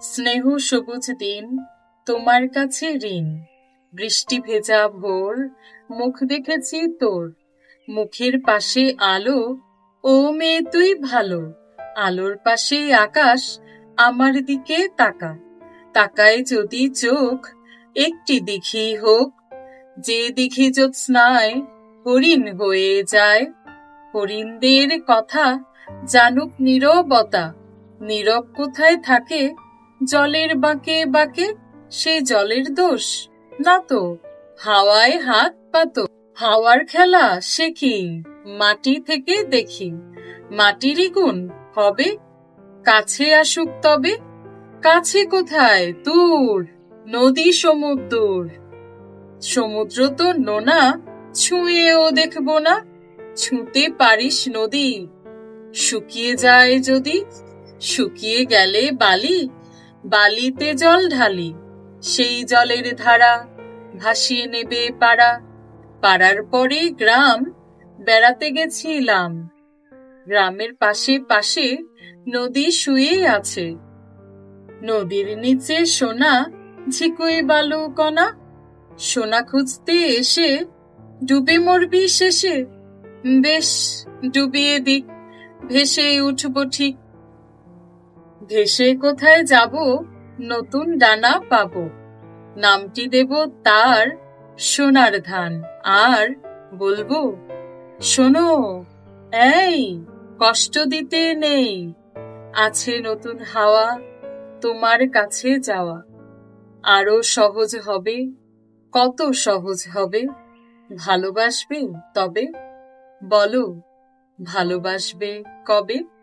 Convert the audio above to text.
স্নেহ সবুজ দিন, তোমার কাছে ঋণ। বৃষ্টি ভেজা ভোর, মুখ দেখেছি তোর। মুখের পাশে আলো, ও মেয়ে তুই ভালো। আলোর পাশে আকাশ, আমার দিকে তাকা। তাকায় যদি চোখ, একটি দিঘি হোক। যে দিঘি জ্যোৎস্নায় হরিণ হয়ে যায়। হরিণদের কথা জানুক নীরবতা। নীরব কোথায় থাকে, জলের বাঁকে বাঁকে। সে জলের দোষ না তো, হাওয়ায় হাত পাতো। হাওয়ার খেলা সে কি, মাটি থেকে দেখি। মাটিরই গুণ হবে, কাছে আসুক তবে। কাছে কোথায় দূর, নদী সমুদ্র। সমুদ্র তো নোনা, ছুঁয়েও দেখবো না। ছুঁতে পারিস নদী, শুকিয়ে যায় যদি। শুকিয়ে গেলে বালি, বালিতে জল ঢালি। সেই জলের ধারা ভাসিয়ে নেবে পাড়া। পাড়ার পরে গ্রাম, বেড়াতে গেছিলাম। গ্রামের পাশে পাশে নদী শুয়ে আছে। নদীর নিচে সোনা, ঝিকুই বালু কণা। সোনা খুঁজতে এসে ডুবে মরবি শেষে। বেশ, ডুবিয়ে দিক, ভেসে উঠবো ঠিক। ভেসে কোথায় যাব, নতুন ডানা পাবো। নামটি দেব তার সোনার ধান। আর বলবো, শোনো এই, কষ্ট দিতে নেই। আছে নতুন হাওয়া, তোমার কাছে যাওয়া। আরো সহজ হবে, কত সহজ হবে। ভালোবাসবে তবে, বলো ভালোবাসবে কবে।